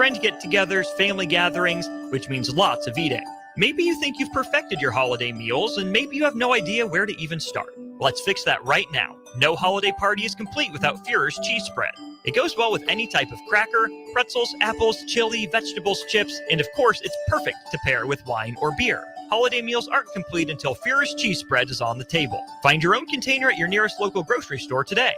friend get-togethers, family gatherings, which means lots of eating. Maybe you think you've perfected your holiday meals, and maybe you have no idea where to even start. Let's fix that right now. No holiday party is complete without Führer's cheese spread. It goes well with any type of cracker, pretzels, apples, chili, vegetables, chips, and of course, it's perfect to pair with wine or beer. Holiday meals aren't complete until Führer's cheese spread is on the table. Find your own container at your nearest local grocery store today.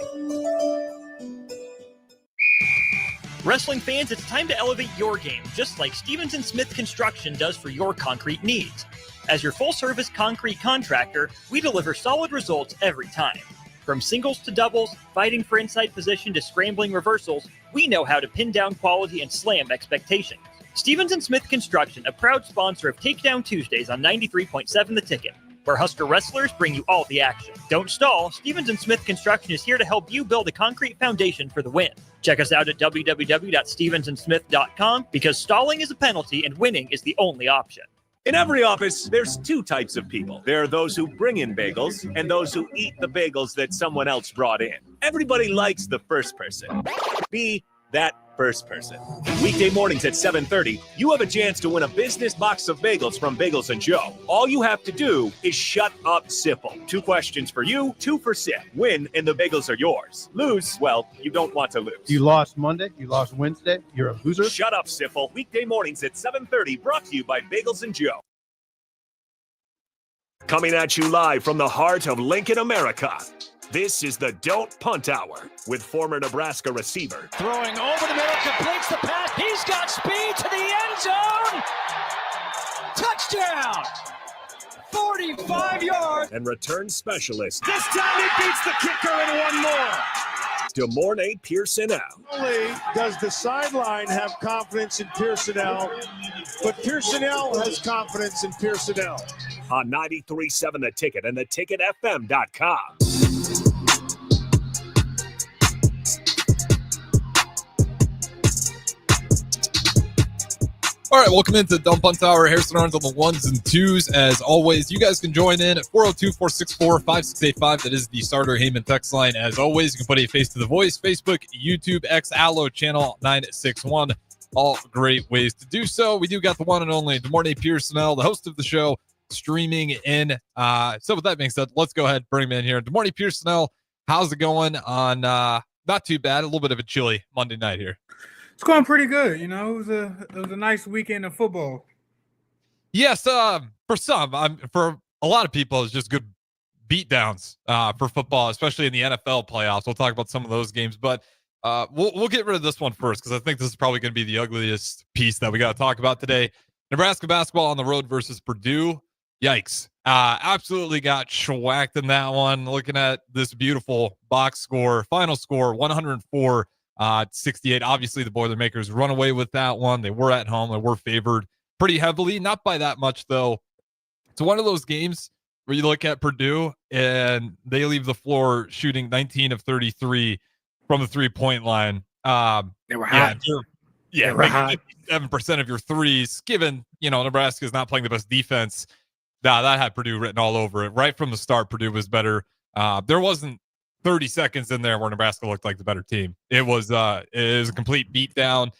Wrestling fans, it's time to elevate your game, just like Stevens & Smith Construction does for your concrete needs. As your full-service concrete contractor, we deliver solid results every time. From singles to doubles, fighting for inside position to scrambling reversals, we know how to pin down quality and slam expectations. Stevens & Smith Construction, a proud sponsor of Takedown Tuesdays on 93.7 The Ticket, where Husker wrestlers bring you all the action. Don't stall. Stevens & Smith Construction is here to help you build a concrete foundation for the win. Check us out at www.stevensandsmith.com because stalling is a penalty and winning is the only option. In every office, there's two types of people. There are those who bring in bagels and those who eat the bagels that someone else brought in. Everybody likes the first person. Be that first person. Weekday mornings at 7:30, you have a chance to win a business box of bagels from Bagels & Joe. All you have to do is shut up, Sipple. 2 questions for you, 2 for Sip. Win, and the bagels are yours. Lose, well, you don't want to lose. You lost Monday, you lost Wednesday, you're a loser. Shut up, Sipple. Weekday mornings at 7:30, brought to you by Bagels & Joe. Coming at you live from the heart of Lincoln, America. This is the Don't Punt Hour with former Nebraska receiver. Throwing over the middle, completes the pass. He's got speed to the end zone. Touchdown. 45 yards. And return specialist. This time he beats the kicker and one more. DeMornay Pierson-El. Not only does the sideline have confidence in Pierson-El, but Pierson-El has confidence in Pierson-El. On 93.7 The Ticket and theticketfm.com. All right, welcome into the Dump Punt Hour. Harrison Arns on the ones and twos. As always, you guys can join in at 402-464-5685. That is the starter Heyman text line. As always, you can put a face to the voice. Facebook, YouTube, X, Allo, channel 961. All great ways to do so. We do got the one and only DeMornay Pierson-El, the host of the show, streaming in. So with that being said, let's go ahead and bring him in here. DeMornay Pierson-El, how's it going on not too bad, a little bit of a chilly Monday night here? It's going pretty good. You know, it was a nice weekend of football. Yes, for some, for a lot of people, it's just good beatdowns for football, especially in the NFL playoffs. We'll talk about some of those games, but we'll get rid of this one first because I think this is probably going to be the ugliest piece that we got to talk about today. Nebraska basketball on the road versus Purdue. Yikes. Absolutely got shellacked in that one. Looking at this beautiful box score, final score, 104 68. Obviously, the Boilermakers run away with that one. They were at home. They were favored pretty heavily, not by that much, though. It's one of those games where you look at Purdue and they leave the floor shooting 19 of 33 from the three-point line. They were hot. Yeah, right. 57% of your threes, given, Nebraska is not playing the best defense. That had Purdue written all over it. Right from the start, Purdue was better. There wasn't 30 seconds in there where Nebraska looked like the better team. It was a complete beatdown.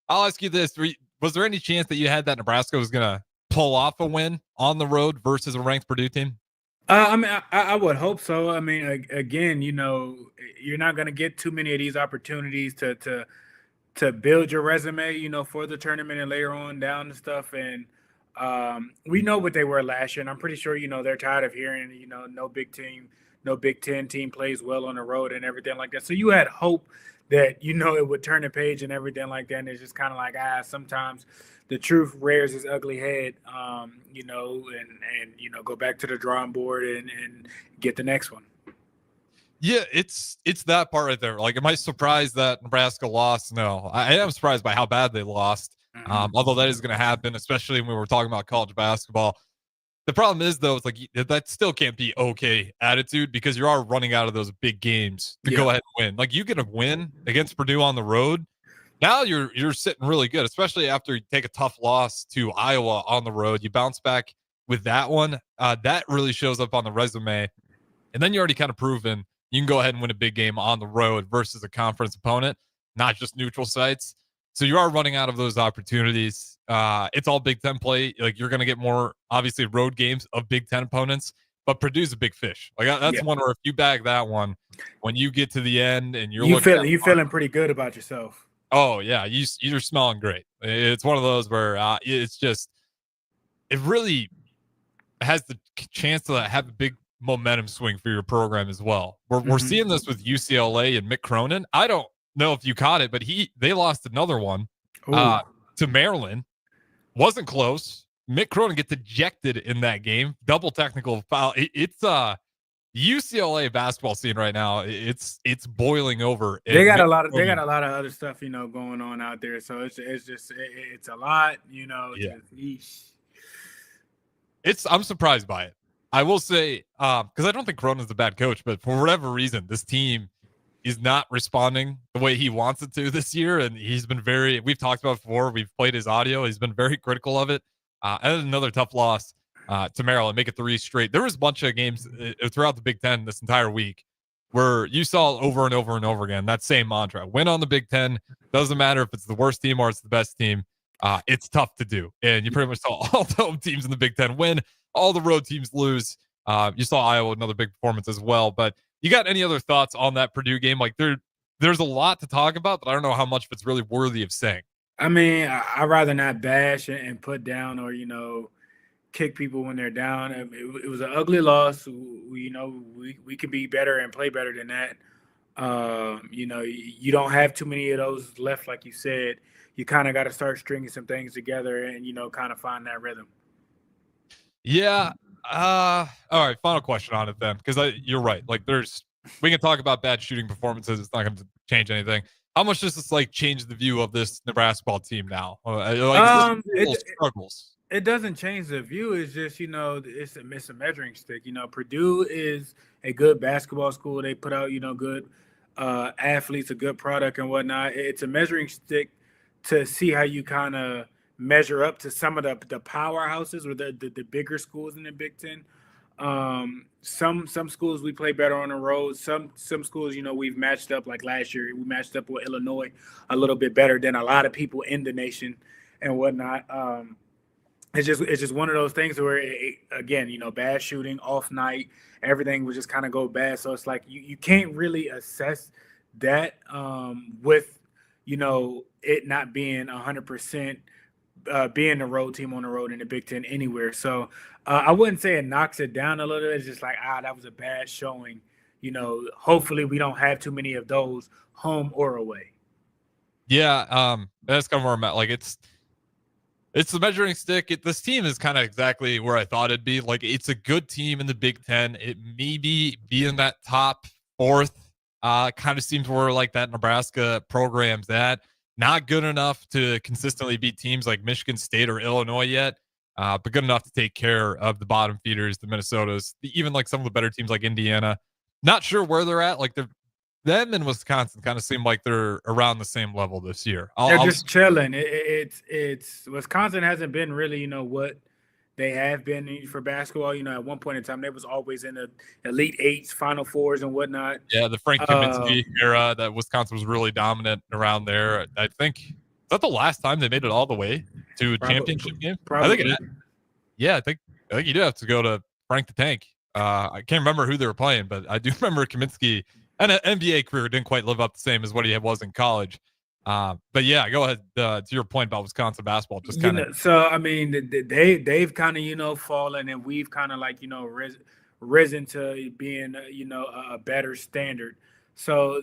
I'll ask you this. Was there any chance that you had that Nebraska was going to pull off a win on the road versus a ranked Purdue team? I would hope so. I mean, again, you're not going to get too many of these opportunities to build your resume, for the tournament and later on down and stuff. And we know what they were last year, and I'm pretty sure, they're tired of hearing, no Big Ten team plays well on the road and everything like that. So you had hope that, it would turn the page and everything like that. And it's just kind of like, sometimes the truth rears its ugly head, and go back to the drawing board and get the next one. Yeah, it's that part right there. Like, am I surprised that Nebraska lost? No, I am surprised by how bad they lost. Although that is going to happen, especially when we were talking about college basketball. The problem is, though, it's like that still can't be okay attitude because you are running out of those big games to go ahead and win. Like, you get a win against Purdue on the road. Now you're sitting really good, especially after you take a tough loss to Iowa on the road. You bounce back with that one. That really shows up on the resume. And then you're already kind of proven you can go ahead and win a big game on the road versus a conference opponent, not just neutral sites. So you are running out of those opportunities. It's all Big Ten play. Like you're going to get more, obviously, road games of Big Ten opponents, but Purdue's a big fish. Like that's one where if you bag that one, when you get to the end and you're feeling pretty good about yourself. Oh yeah, you're smelling great. It's one of those where it's just it really has the chance to have a big momentum swing for your program as well. We're seeing this with UCLA and Mick Cronin. I don't know if you caught it, but they lost another one to Maryland. Wasn't close. Mick Cronin gets ejected in that game. Double technical foul. It's UCLA basketball scene right now. It's boiling over. They got a lot of other stuff, going on out there. So it's a lot, I'm surprised by it. I will say, because I don't think Cronin's a bad coach, but for whatever reason, this team is not responding the way he wants it to this year. And he's been we've talked about it before. We've played his audio. He's been very critical of it. And another tough loss to Maryland, make it 3 straight. There was a bunch of games throughout the Big Ten this entire week where you saw over and over and over again that same mantra: win on the Big Ten. Doesn't matter if it's the worst team or it's the best team. It's tough to do. And you pretty much saw all the home teams in the Big Ten win, all the road teams lose. You saw Iowa, another big performance as well. But you got any other thoughts on that Purdue game? Like there's a lot to talk about, but I don't know how much of it's really worthy of saying. I mean, I'd rather not bash and put down or, kick people when they're down. It was an ugly loss. We can be better and play better than that. You don't have too many of those left, like you said. You kind of got to start stringing some things together and, kind of find that rhythm. Yeah. All right. Final question on it then, because you're right. Like we can talk about bad shooting performances. It's not going to change anything. How much does this change the view of this Nebraska ball team now? Struggles. It doesn't change the view. It's just, it's a measuring stick. Purdue is a good basketball school. They put out, good athletes, a good product and whatnot. It's a measuring stick to see how you kind of measure up to some of the powerhouses or the bigger schools in the Big Ten. Some schools we play better on the road. Some schools, we've matched up like last year. We matched up with Illinois a little bit better than a lot of people in the nation and whatnot. It's just one of those things where, again, bad shooting, off night, everything would just kind of go bad. So it's like you can't really assess that with, it not being 100% being the road team on the road in the Big Ten anywhere. So I wouldn't say it knocks it down a little. It's just like, that was a bad showing. Hopefully we don't have too many of those home or away. Yeah, that's kind of where I'm at. Like it's the measuring stick. This team is kind of exactly where I thought it'd be. Like it's a good team in the Big Ten. It maybe be in that top 4th. Kind of seems where like that Nebraska program's at. Not good enough to consistently beat teams like Michigan State or Illinois yet, but good enough to take care of the bottom feeders, the Minnesotas, even like some of the better teams like Indiana. Not sure where they're at. Like them and Wisconsin kind of seem like they're around the same level this year. They're just chilling. It's Wisconsin hasn't been really, what they have been for basketball. At one point in time, they was always in the Elite Eights, Final Fours, and whatnot. Yeah, the Frank Kaminsky era that Wisconsin was really dominant around there. I think is that the last time they made it all the way to a championship game. Probably. I think you do have to go to Frank the Tank. I can't remember who they were playing, but I do remember Kaminsky. And an NBA career didn't quite live up the same as what he was in college. But yeah, go ahead to your point about Wisconsin basketball. Just kind of. So I mean, they've kind of fallen, and we've kind of risen to being a better standard. So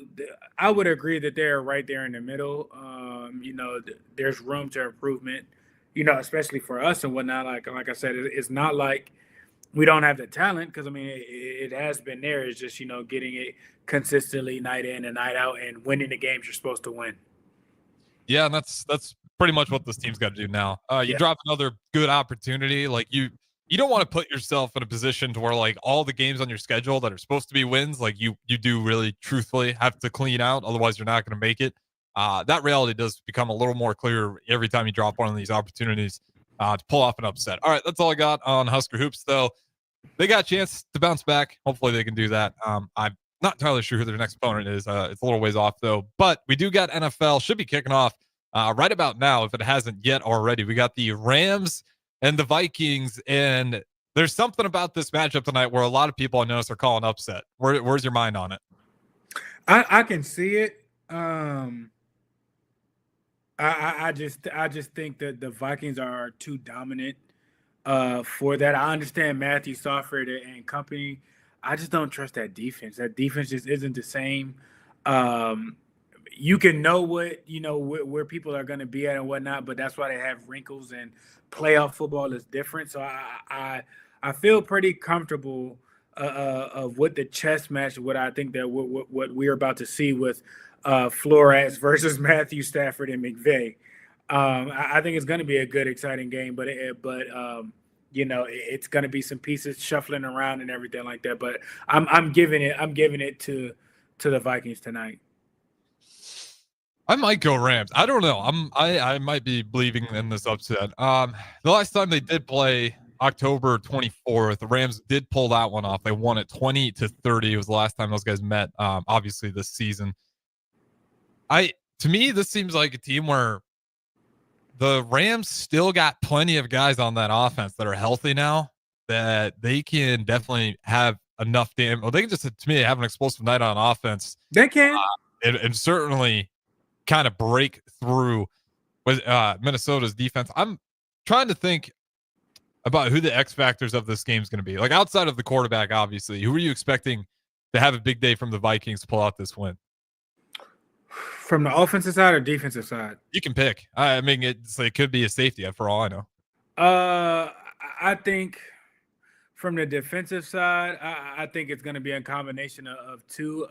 I would agree that they're right there in the middle. There's room to improvement. Especially for us and whatnot. Like I said, it's not like we don't have the talent, because I mean it has been there. It's just getting it consistently night in and night out and winning the games you're supposed to win. Yeah, and that's pretty much what this team's got to do now. You drop another good opportunity. Like you don't want to put yourself in a position to where like all the games on your schedule that are supposed to be wins, like you do really truthfully have to clean out. Otherwise, you're not going to make it. That reality does become a little more clear every time you drop one of these opportunities to pull off an upset. All right, that's all I got on Husker Hoops, though. They got a chance to bounce back. Hopefully they can do that. I'm not entirely sure who their next opponent is. It's a little ways off, though. But we do got NFL. Should be kicking off right about now, if it hasn't yet already. We got the Rams and the Vikings, and there's something about this matchup tonight where a lot of people I notice are calling upset. Where's your mind on it? I can see it. I just think that the Vikings are too dominant for that. I understand Matthew Stafford and company. I just don't trust that defense. That defense just isn't the same. You can know where people are going to be at and whatnot, but that's why they have wrinkles, and playoff football is different. So I feel pretty comfortable of what the chess match, what I think that what we're about to see with Flores versus Matthew Stafford and McVay. I think it's going to be a good, exciting game, but it's going to be some pieces shuffling around and everything like that. But I'm giving it to the Vikings tonight. I might go Rams. I don't know. I might be believing in this upset. The last time they did play, October 24th, the Rams did pull that one off. They won it 20-30. It was the last time those guys met. Obviously this season. To me, this seems like a team where the Rams still got plenty of guys on that offense that are healthy now, that they can definitely have enough they can just, to me, have an explosive night on offense. They can. And certainly kind of break through with Minnesota's defense. I'm trying to think about who the X factors of this game is going to be. Like, outside of the quarterback, obviously, who are you expecting to have a big day from the Vikings to pull out this win? From the offensive side or defensive side? You can pick. I mean, it could be a safety for all I know. I think from the defensive side, I think it's going to be a combination of two.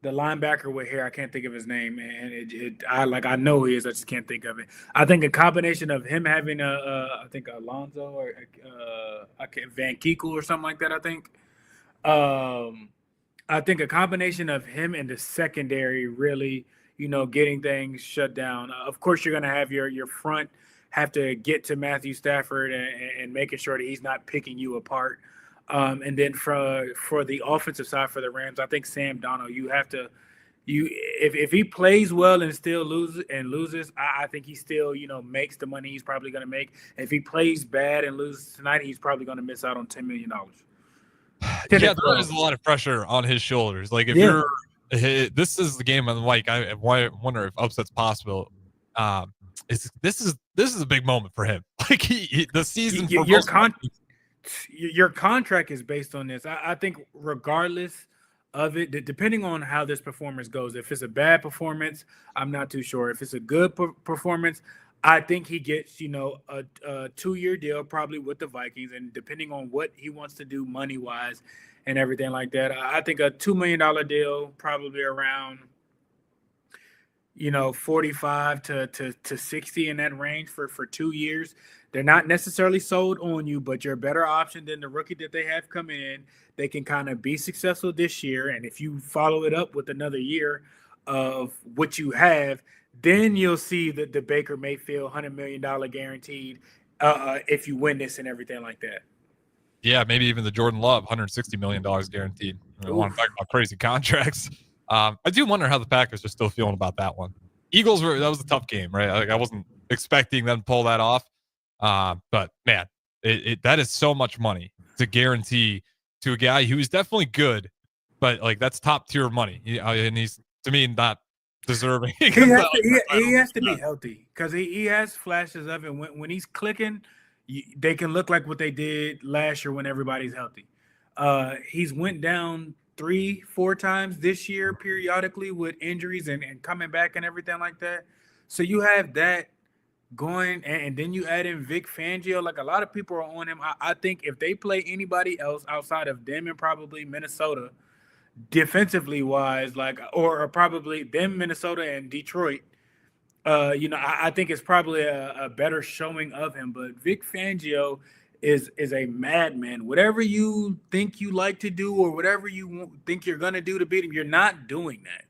The linebacker with hair, I can't think of his name, and I know he is, I just can't think of it. I think a combination of him having I think Alonzo or Van Keekel or something like that. I think a combination of him and the secondary really, getting things shut down. Of course, you're going to have your front have to get to Matthew Stafford and making sure that he's not picking you apart. And then for the offensive side for the Rams, I think Sam Darnold, if he plays well and still loses, I think he still, makes the money he's probably going to make. If he plays bad and loses tonight, he's probably going to miss out on $10 million. Yeah, there is a lot of pressure on his shoulders. Like, this is the game on Mike. I wonder if upset's possible. This is a big moment for him. Like, the season for your contract is based on this. I think regardless of it, depending on how this performance goes, if it's a bad performance, I'm not too sure. If it's a good performance, I think he gets, a 2-year deal probably with the Vikings, and depending on what he wants to do money-wise and everything like that, I think a $2 million deal, probably around, 45 to 60 in that range for 2 years. They're not necessarily sold on you, but you're a better option than the rookie that they have come in. They can kind of be successful this year, and if you follow it up with another year of what you have, then you'll see that the Baker Mayfield $100 million guaranteed if you win this and everything like that. Yeah, maybe even the Jordan Love $160 million guaranteed. I want to talk about crazy contracts. I do wonder how the Packers are still feeling about that one. Eagles that was a tough game, right? Like, I wasn't expecting them to pull that off. But man, that is so much money to guarantee to a guy who is definitely good, but like, that's top tier money. And he's, to me, not deserving. He has to be healthy, because he has flashes of it. When he's clicking, they can look like what they did last year when everybody's healthy. He's went down 3-4 times this year periodically with injuries and coming back and everything like that. So you have that going, and then you add in Vic Fangio. Like, a lot of people are on him. I think if they play anybody else outside of them and probably Minnesota, defensively wise, or probably them, Minnesota and Detroit, I think it's probably a better showing of him. But Vic Fangio is a madman. Whatever you think you like to do, or whatever you think you're going to do to beat him, you're not doing that.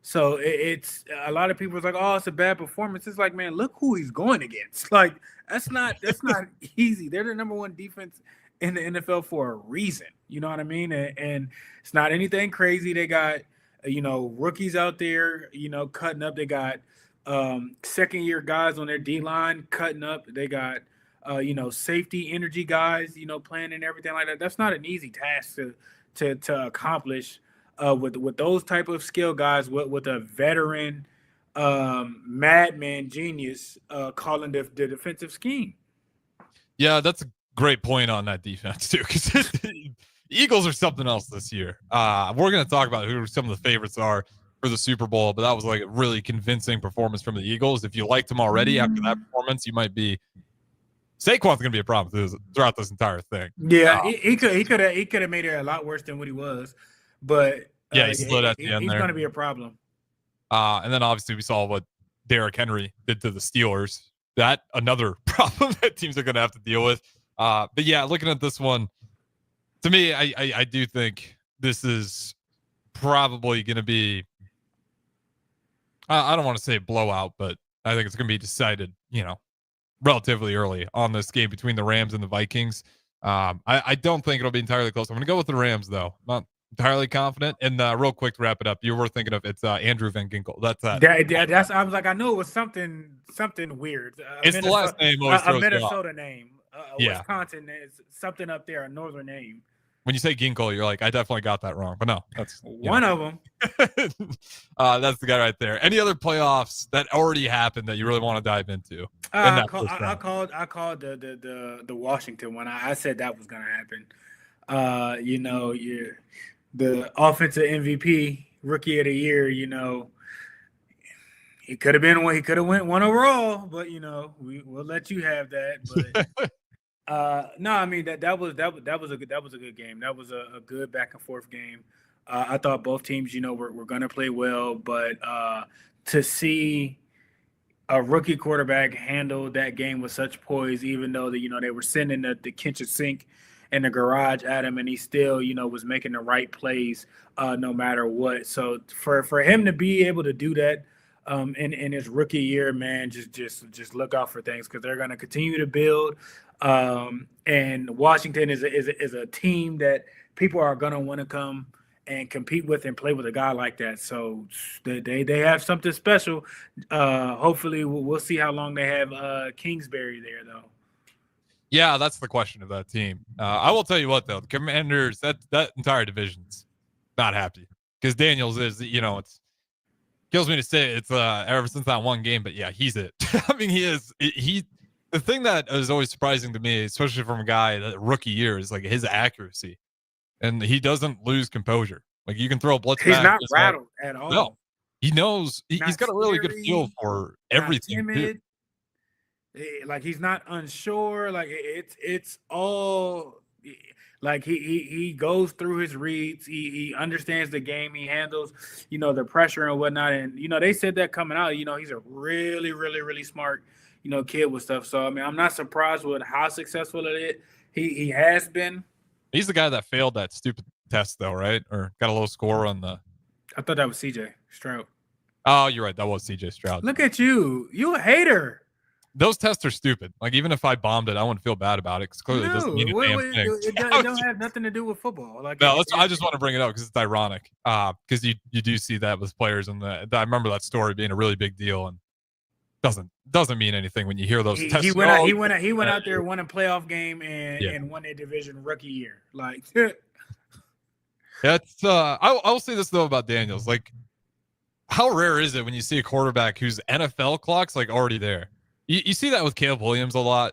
So it's a lot of people are like, oh, it's a bad performance. It's like, man, look who he's going against. Like, that's not easy. They're the number one defense in the NFL for a reason. You know what I mean? And it's not anything crazy. They got, rookies out there, cutting up. They got Second-year guys on their D-line cutting up. They got, safety energy guys, playing and everything like that. That's not an easy task to accomplish with those type of skill guys, with a veteran madman genius calling the defensive scheme. Yeah, that's a great point on that defense too, because the Eagles are something else this year. We're going to talk about who some of the favorites are for the Super Bowl, but that was like a really convincing performance from the Eagles. If you liked them already after that performance, you might be Saquon's going to be a problem throughout this entire thing. Yeah, he could have made it a lot worse than what he was, but yeah, he slid at the end he's there. going to be a problem. And then obviously we saw what Derrick Henry did to the Steelers. That another problem that teams are going to have to deal with. But yeah, looking at this one, to me, I do think this is probably going to be, I don't want to say blowout, but I think it's going to be decided, relatively early on this game between the Rams and the Vikings. I don't think it'll be entirely close. I'm going to go with the Rams, though. Not entirely confident. And real quick to wrap it up, you were thinking of it's Andrew Van Ginkel. That's that's. I was like, I knew it was something weird. It's the last name. A Minnesota name. Yeah. Wisconsin is something up there, a northern name. When you say Ginkel, you're like, I definitely got that wrong. But no, that's one of them. That's the guy right there. Any other playoffs that already happened that you really want to dive into? I called the Washington one. I said that was going to happen. The offensive MVP, rookie of the year. He could have been one. He could have went 1 overall, but we'll let you have that. But no, I mean that was a good game. That was a good back and forth game. I thought both teams, were going to play well, but to see a rookie quarterback handle that game with such poise, even though they were sending the kitchen sink in the garage at him, and he still was making the right plays no matter what. So for him to be able to do that in his rookie year, man, just look out for things, because they're going to continue to build. And Washington is a team that people are going to want to come and compete with and play with a guy like that. So they have something special. Hopefully we'll see how long they have Kingsbury there, though. Yeah, that's the question of that team. I will tell you what, though, the Commanders, that entire division's not happy, because Daniels is, it's kills me to say it's ever since that one game, but yeah, he's it. I mean, the thing that is always surprising to me, especially from a guy that rookie year, is like his accuracy, and he doesn't lose composure. Like, you can throw a blitz. He's not rattled at all. No, he knows. He's got a really good feel for everything. Timid. Like, he's not unsure. Like, it's all like he goes through his reads. He understands the game. He handles the pressure and whatnot. And they said that coming out. He's a really, really, really smart kid with stuff. So, I mean, I'm not surprised with how successful he has been. He's the guy that failed that stupid test, though, right? Or got a low score on the. I thought that was CJ Stroud. Oh, you're right. That was CJ Stroud. Look at you. You a hater. Those tests are stupid. Like, even if I bombed it, I wouldn't feel bad about it, because clearly it doesn't mean a damn thing. It don't have nothing to do with football. Like, no, I just want to bring it up because it's ironic. Because you do see that with players, and I remember that story being a really big deal, and doesn't mean anything when you hear those tests. He went out there, won a playoff game, and won a division rookie year. Like, it's I will say this though about Daniels. Like, how rare is it when you see a quarterback whose NFL clock's like already there? You see that with Caleb Williams a lot.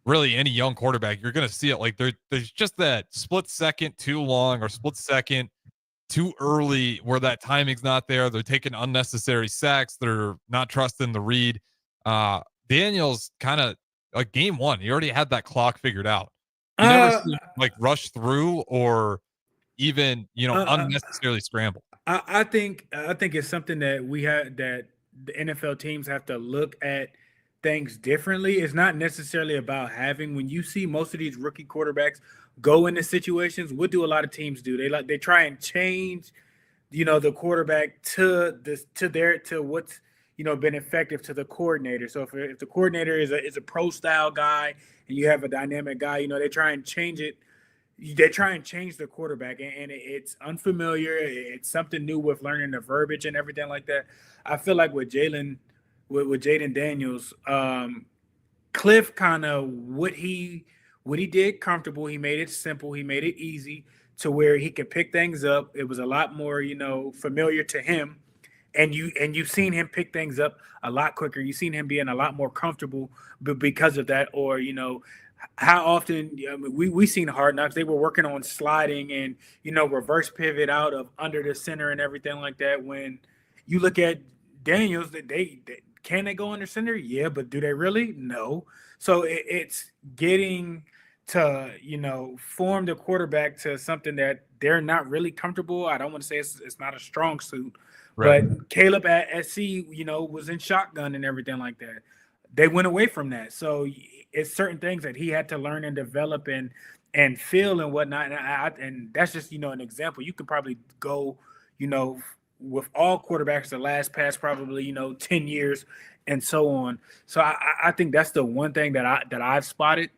Really any young quarterback, you're going to see it. Like, there's just that split second too long or split second too early where that timing's not there. They're taking unnecessary sacks. They're not trusting the read. Daniels kind of like game one, he already had that clock figured out. You never see him, like, rush through or even, unnecessarily scramble. I think it's something that that the NFL teams have to look at things differently. It's not necessarily about having, when you see most of these rookie quarterbacks go into situations, what do a lot of teams do? They try and change, the quarterback to what's, been effective to the coordinator. So if the coordinator is a pro style guy and you have a dynamic guy, they try and change it, they try and change the quarterback, and it's unfamiliar. It's something new with learning the verbiage and everything like that. I feel like with Jaden Daniels, Cliff kind of what he did comfortable. He made it simple. He made it easy to where he could pick things up. It was a lot more, familiar to him. And you've seen him pick things up a lot quicker. You've seen him being a lot more comfortable because of that. Or, how often we seen Hard Knocks, they were working on sliding and, reverse pivot out of under the center and everything like that. When you look at Daniels, they can they go under center? Yeah, but do they really? No. So it's getting to, form the quarterback to something that they're not really comfortable. I don't want to say it's not a strong suit, right. But Caleb at SC, was in shotgun and everything like that. They went away from that. So it's certain things that he had to learn and develop and feel and whatnot. And that's just, an example. You could probably go, with all quarterbacks, the last past probably, 10 years and so on. So I think that's the one thing that I've spotted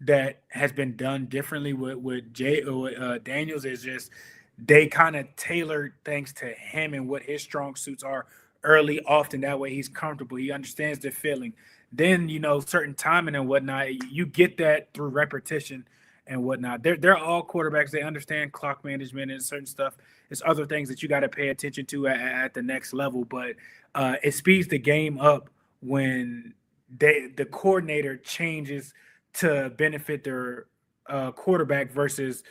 that has been done differently with Daniels is just they kind of tailored things to him and what his strong suits are early, often. That way he's comfortable. He understands the feeling. Then, certain timing and whatnot, you get that through repetition and whatnot. They're all quarterbacks. They understand clock management and certain stuff. It's other things that you got to pay attention to at the next level. But it speeds the game up when the coordinator changes to benefit their quarterback versus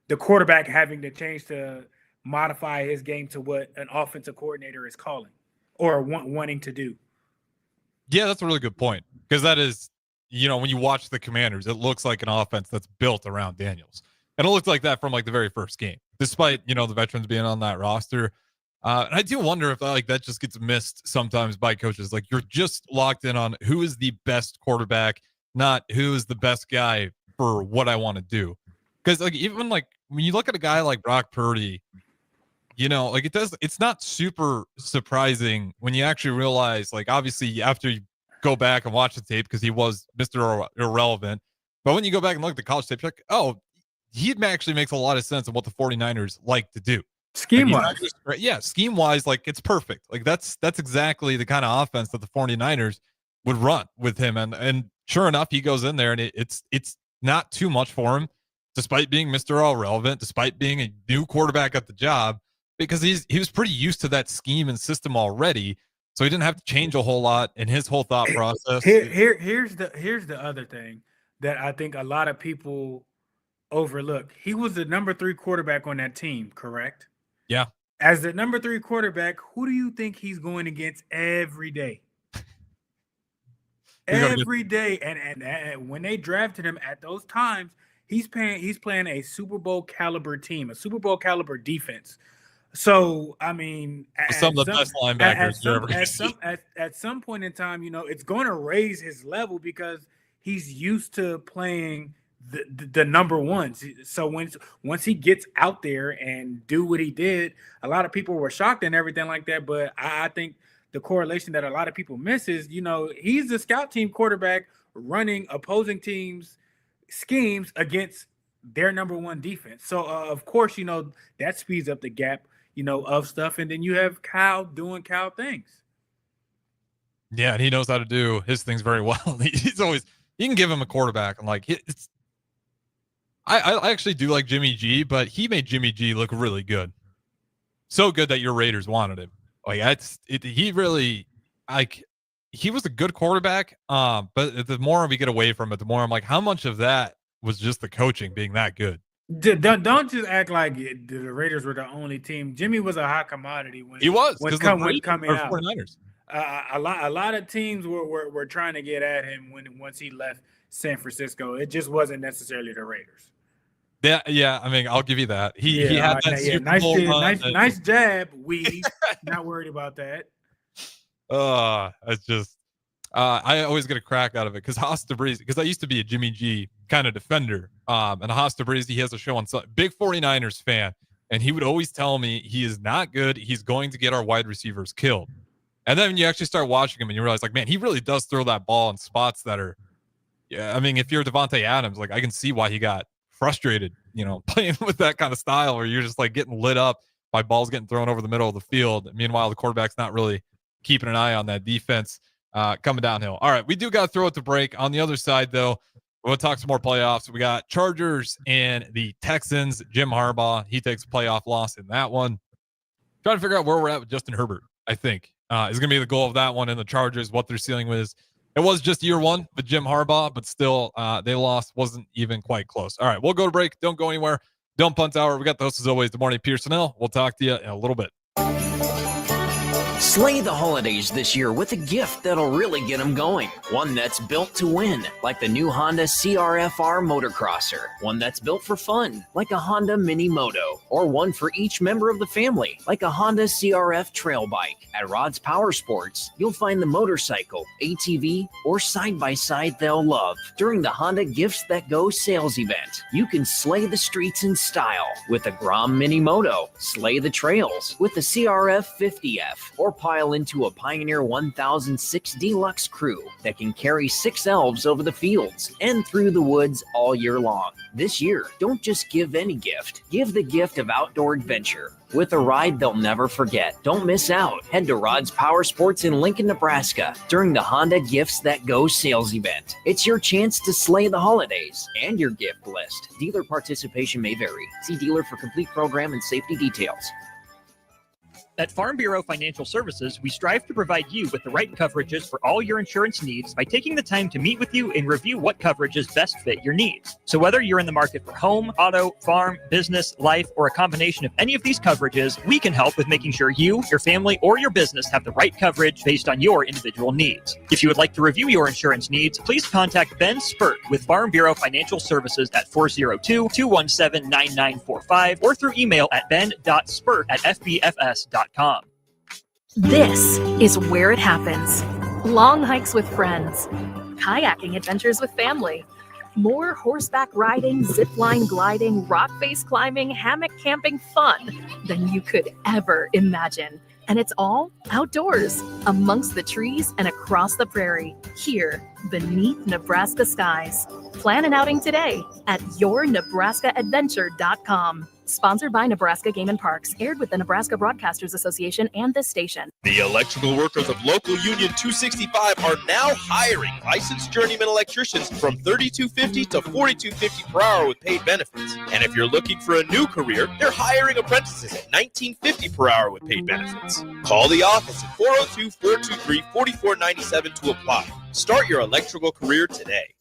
the quarterback having to change to modify his game to what an offensive coordinator is calling or wanting to do. Yeah, that's a really good point, because that is, when you watch the Commanders, it looks like an offense that's built around Daniels. And it looked like that from like the very first game, despite, the veterans being on that roster. And I do wonder if that just gets missed sometimes by coaches. Like, you're just locked in on who is the best quarterback, not who is the best guy for what I want to do. Because even when you look at a guy like Brock Purdy, it's not super surprising when you actually realize, obviously after you go back and watch the tape, because he was Mr. Irrelevant. But when you go back and look at the college tape, you're like, oh, he actually makes a lot of sense of what the 49ers like to do. Scheme-wise. Yeah, scheme-wise, it's perfect. That's exactly the kind of offense that the 49ers would run with him. And sure enough, he goes in there and it's not too much for him, despite being Mr. Irrelevant, despite being a new quarterback at the job, because he was pretty used to that scheme and system already. So he didn't have to change a whole lot in his whole thought process. Here's the other thing that I think a lot of people overlook. He was the number 3 quarterback on that team, correct? Yeah. As the number 3 quarterback, who do you think he's going against every day? Every day. And when they drafted him at those times, he's playing a Super Bowl caliber team, a Super Bowl caliber defense. So, I mean, some of the best linebackers at some point in time, it's going to raise his level because he's used to playing the number ones. So once he gets out there and do what he did, a lot of people were shocked and everything like that. But I think the correlation that a lot of people miss is, he's the scout team quarterback running opposing teams' schemes against their number 1 defense. So, of course, that speeds up the gap, of stuff. And then you have Kyle doing Kyle things. Yeah, and he knows how to do his things very well. He's always, you can give him a quarterback. And I actually do like Jimmy G, but he made Jimmy G look really good. So good that your Raiders wanted him. He really, he was a good quarterback. But the more we get away from it, the more I'm like, how much of that was just the coaching being that good? Don't just act like the Raiders were the only team. Jimmy was a hot commodity when he was coming out. 49ers. A lot of teams were trying to get at him once he left San Francisco. It just wasn't necessarily the Raiders. Yeah. I mean, I'll give you that. He had that Super Bowl nice jab. We not worried about that. It's just I always get a crack out of it because I used to be a Jimmy G kind of defender. And Hosta Breezy, he has a show on big 49ers fan, and he would always tell me he is not good. He's going to get our wide receivers killed. And then you actually start watching him and you realize, man, he really does throw that ball in spots that are, I mean, if you're Devontae Adams, I can see why he got frustrated playing with that kind of style where you're just like getting lit up by balls getting thrown over the middle of the field. Meanwhile, the quarterback's not really keeping an eye on that defense coming downhill. All right, we do got to throw it to break. On the other side, though, we'll talk some more playoffs. We got Chargers and the Texans. Jim Harbaugh, he takes a playoff loss in that one. Trying to figure out where we're at with Justin Herbert, I think, is going to be the goal of that one. And the Chargers, what their ceiling was. It was just year one with Jim Harbaugh, but still they lost. Wasn't even quite close. All right, we'll go to break. Don't go anywhere. Don't punt hour. We got the host as always, the morning Pierson-El. We'll talk to you in a little bit. Slay the holidays this year with a gift that'll really get them going. One that's built to win, like the new Honda CR-FR Motocrosser. One that's built for fun, like a Honda Mini Moto. Or one for each member of the family, like a Honda CR-F Trail Bike. At Rod's Power Sports, you'll find the motorcycle, ATV, or side-by-side they'll love. During the Honda Gifts That Go sales event, you can slay the streets in style with a Grom Mini Moto, slay the trails with the CR-F 50F, or pile into a Pioneer 1006 Deluxe Crew that can carry 6 elves over the fields and through the woods all year long. This year, don't just give any gift. Give the gift of outdoor adventure with a ride they'll never forget. Don't miss out. Head to Rod's Power Sports in Lincoln, Nebraska during the Honda Gifts That Go sales event. It's your chance to slay the holidays and your gift list. Dealer participation may vary. See dealer for complete program and safety details. At Farm Bureau Financial Services, we strive to provide you with the right coverages for all your insurance needs by taking the time to meet with you and review what coverages best fit your needs. So whether you're in the market for home, auto, farm, business, life, or a combination of any of these coverages, we can help with making sure you, your family, or your business have the right coverage based on your individual needs. If you would like to review your insurance needs, please contact Ben Spurt with Farm Bureau Financial Services at 402-217-9945 or through email at ben.spurt@fbfs.com. This is where it happens. Long hikes with friends, kayaking adventures with family, more horseback riding, zipline gliding, rock face climbing, hammock camping fun than you could ever imagine. And it's all outdoors, amongst the trees and across the prairie, here beneath Nebraska skies. Plan an outing today at yournebraskaadventure.com. Sponsored by Nebraska Game and Parks, aired with the Nebraska Broadcasters Association and this station. The electrical workers of Local Union 265 are now hiring licensed journeyman electricians from $32.50 to $42.50 per hour with paid benefits. And if you're looking for a new career, they're hiring apprentices at $19.50 per hour with paid benefits. Call the office at 402-423-4497 to apply. Start your electrical career today.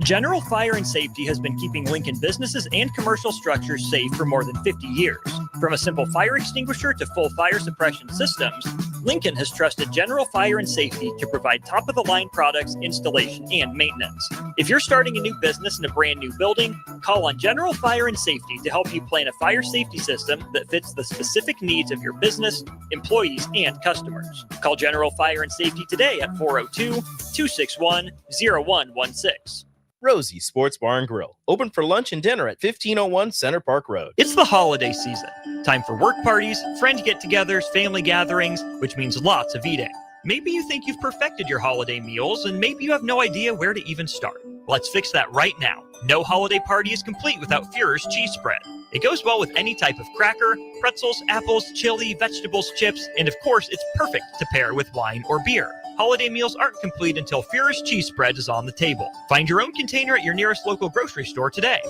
General Fire and Safety has been keeping Lincoln businesses and commercial structures safe for more than 50 years. From a simple fire extinguisher to full fire suppression systems, Lincoln has trusted General Fire and Safety to provide top-of-the-line products, installation, and maintenance. If you're starting a new business in a brand new building, call on General Fire and Safety to help you plan a fire safety system that fits the specific needs of your business, employees, and customers. Call General Fire and Safety today at 402-261-0116. Rosie's Sports Bar and Grill, open for lunch and dinner at 1501 Center Park Road. It's the holiday season. Time for work parties, friend get-togethers, family gatherings, which means lots of eating. Maybe you think you've perfected your holiday meals, and maybe you have no idea where to even start. Let's fix that right now. No holiday party is complete without Führer's cheese spread. It goes well with any type of cracker, pretzels, apples, chili, vegetables, chips, and of course, it's perfect to pair with wine or beer. Holiday meals aren't complete until Führer's cheese spread is on the table. Find your own container at your nearest local grocery store today.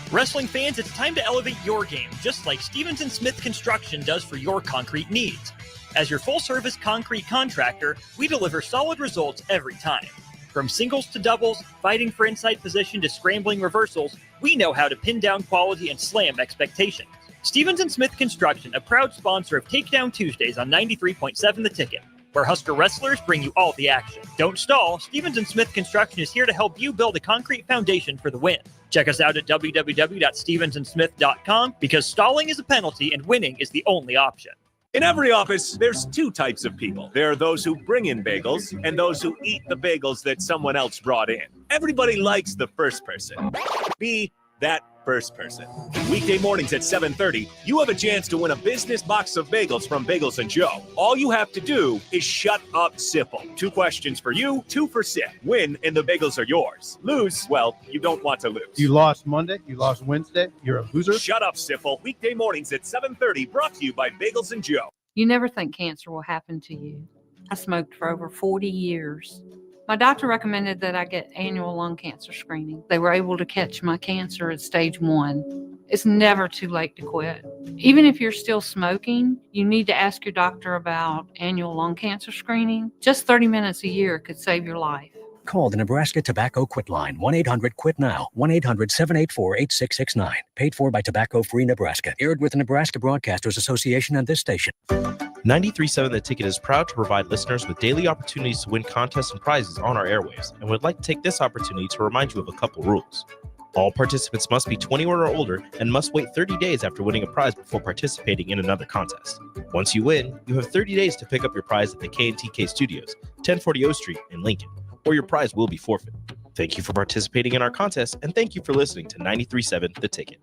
Wrestling fans, it's time to elevate your game, just like Stevens & Smith Construction does for your concrete needs. As your full-service concrete contractor, we deliver solid results every time. From singles to doubles, fighting for inside position to scrambling reversals, we know how to pin down quality and slam expectations. Stevens & Smith Construction, a proud sponsor of Takedown Tuesdays on 93.7 The Ticket, where Husker wrestlers bring you all the action. Don't stall. Stevens & Smith Construction is here to help you build a concrete foundation for the win. Check us out at www.stevensandsmith.com because stalling is a penalty and winning is the only option. In every office, there's two types of people. There are those who bring in bagels and those who eat the bagels that someone else brought in. Everybody likes the first person. Be that first person. Weekday mornings at 7:30, you have a chance to win a business box of bagels from Bagels & Joe. All you have to do is shut up, Sipple. 2 questions for you, 2 for Sip. Win, and the bagels are yours. Lose, well, you don't want to lose. You lost Monday. You lost Wednesday. You're a loser. Shut up, Sipple. Weekday mornings at 7:30, brought to you by Bagels & Joe. You never think cancer will happen to you. I smoked for over 40 years. My doctor recommended that I get annual lung cancer screening. They were able to catch my cancer at stage 1. It's never too late to quit. Even if you're still smoking, you need to ask your doctor about annual lung cancer screening. Just 30 minutes a year could save your life. Call the Nebraska Tobacco Quit Line, 1-800-QUIT-NOW, 1-800-784-8669. Paid for by Tobacco Free Nebraska. Aired with the Nebraska Broadcasters Association and this station. 93.7 The Ticket is proud to provide listeners with daily opportunities to win contests and prizes on our airwaves, and would like to take this opportunity to remind you of a couple rules. All participants must be 21 or older and must wait 30 days after winning a prize before participating in another contest. Once you win, you have 30 days to pick up your prize at the K&TK Studios, 1040 O Street in Lincoln, or your prize will be forfeit. Thank you for participating in our contest, and thank you for listening to 93.7 The Ticket.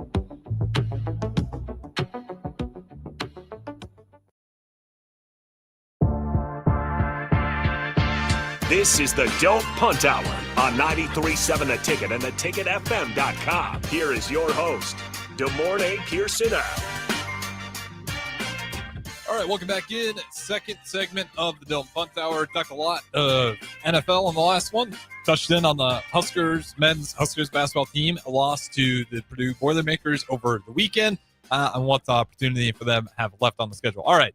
This is the Don't Punt Hour on 93.7 The Ticket and theticketfm.com. Here is your host, DeMornay Pierson-El. All right, welcome back in. Second segment of the Don't Punt Hour. Talked a lot of NFL on the last one. Touched in on the men's Huskers basketball team. A loss to the Purdue Boilermakers over the weekend. And what the opportunity for them have left on the schedule. All right,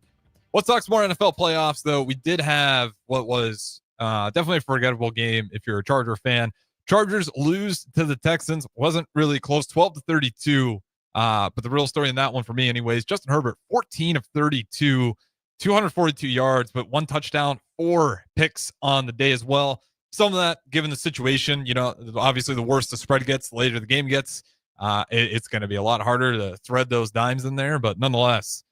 let's talk some more NFL playoffs, though. We did have what was definitely a forgettable game if you're a Charger fan. Chargers lose to the Texans. Wasn't really close, 12-32. But the real story in that one for me anyways, Justin Herbert, 14 of 32, 242 yards, but 1 touchdown, 4 picks on the day as well. Some of that, given the situation, obviously the worse the spread gets, the later the game gets, it's going to be a lot harder to thread those dimes in there. But nonetheless,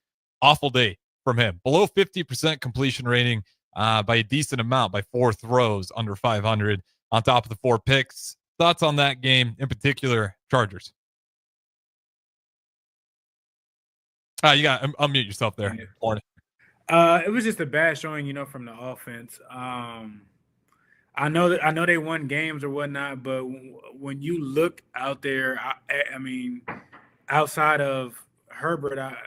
awful day from him. Below 50% completion rating by a decent amount, by 4 throws, under 500 on top of the 4 picks. Thoughts on that game, in particular, Chargers? You got to unmute yourself there. It was just a bad showing, from the offense. I know they won games or whatnot, but when you look out there, I mean, outside of Herbert,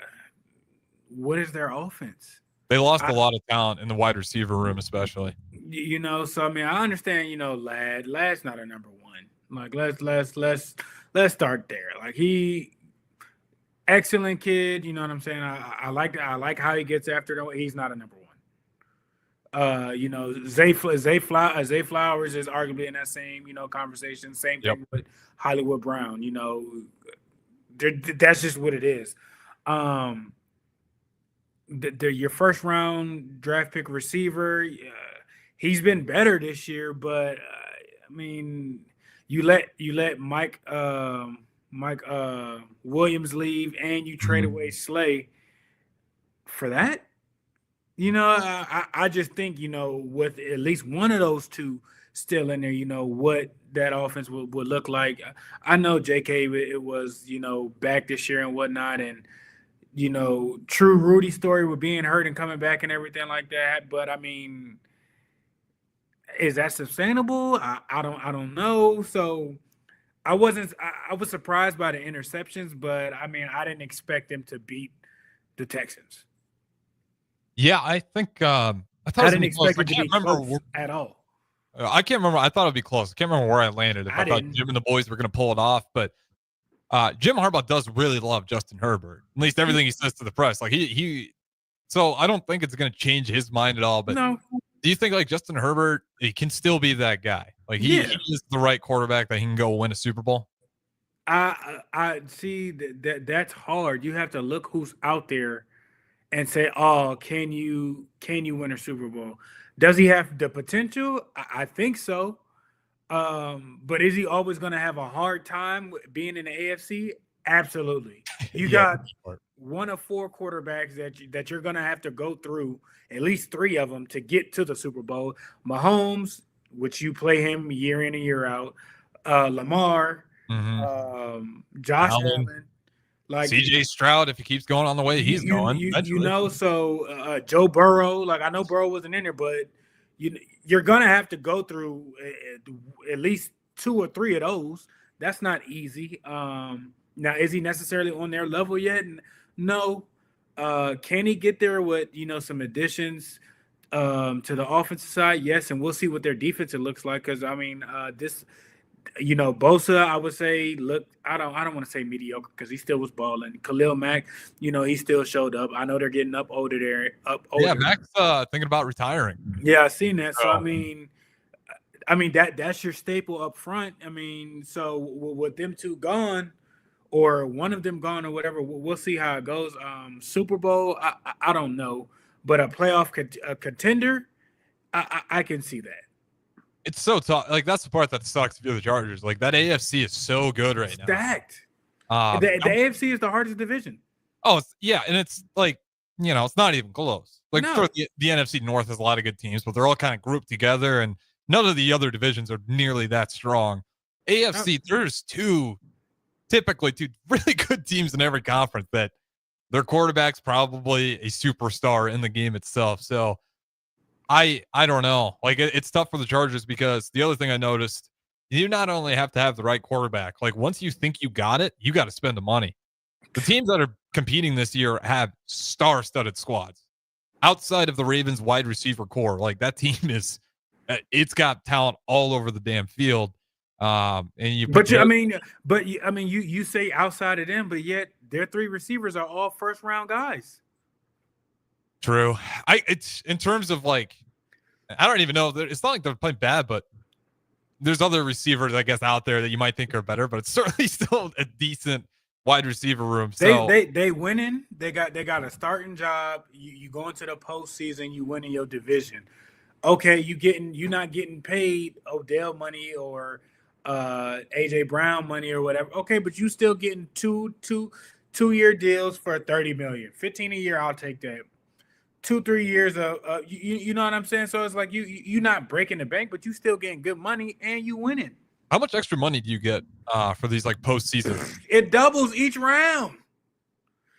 what is their offense? They lost a lot of talent in the wide receiver room, especially. So I mean, I understand. Lad's not a number one. Like, let's start there. Like, excellent kid. You know what I'm saying? I like how he gets after it. He's not a number one. Zay Flowers is arguably in that same, conversation. Same thing with Hollywood Brown. That's just what it is. Your first round draft pick receiver, he's been better this year, but I mean, you let Mike Williams leave and you trade away Slay for that. I just think, with at least one of those two still in there, what that offense would look like. I know JK, it was, back this year and whatnot, and true Rudy story with being hurt and coming back and everything like that. But I mean, is that sustainable? I don't know. So I was surprised by the interceptions, but I mean, I didn't expect them to beat the Texans. Yeah, I think I didn't expect it to be close at all. I can't remember. I thought it'd be close. I can't remember where I landed. If I thought Jim and the boys were going to pull it off, but Jim Harbaugh does really love Justin Herbert. At least everything he says to the press. Like so I don't think it's going to change his mind at all. But no. Do you think like Justin Herbert, he can still be that guy? Like he is the right quarterback that he can go win a Super Bowl? I see that's hard. You have to look who's out there and say, oh, can you win a Super Bowl? Does he have the potential? I think so. But is he always going to have a hard time being in the AFC? Absolutely. You got one of 4 quarterbacks that you're going to have to go through, at least 3 of them, to get to the Super Bowl. Mahomes, which you play him year in and year out. Lamar, Josh Allen. Allen, like CJ Stroud, if he keeps going on the way he's going. So Joe Burrow, like I know Burrow wasn't in there, but you're gonna have to go through at least 2 or 3 of those. That's not easy. Now, is he necessarily on their level yet? No. Can he get there with some additions to the offensive side? Yes, and we'll see what their defense looks like. Because this. Bosa, I would say, look, I don't want to say mediocre because he still was balling. Khalil Mack, he still showed up. I know they're getting up older there. Yeah, Mack's thinking about retiring. Yeah, I've seen that. So that's your staple up front. So with them two gone, or one of them gone, or whatever, we'll see how it goes. Super Bowl, I don't know, but a playoff contender, I can see that. It's so tough. Like, that's the part that sucks if you're the Chargers. Like, that AFC is so good right now. Stacked. The AFC is the hardest division. Oh, and it's like, it's not even close. Like, sure, the NFC North has a lot of good teams, but they're all kind of grouped together, and none of the other divisions are nearly that strong. AFC, there's typically two really good teams in every conference that their quarterback's probably a superstar in the game itself. So, I don't know. Like, it's tough for the Chargers because the other thing I noticed, you not only have to have the right quarterback, like once you think you got it, you got to spend the money. The teams that are competing this year have star-studded squads. Outside of the Ravens wide receiver core, like that team it's got talent all over the damn field. You say outside of them, but yet their 3 receivers are all first-round guys. True. It's in terms of like, I don't even know. It's not like they're playing bad, but there's other receivers, I guess, out there that you might think are better, but it's certainly still a decent wide receiver room. So they winning. They got a starting job. You go into the postseason, you win in your division. Okay, you're not getting paid Odell money or AJ Brown money or whatever. Okay, but you still getting two-year deals for $30 million, $15 a year. I'll take that. 2-3 years of you know what I'm saying? So it's like you're not breaking the bank, but you still getting good money and you winning. How much extra money do you get for these like postseason? It doubles each round.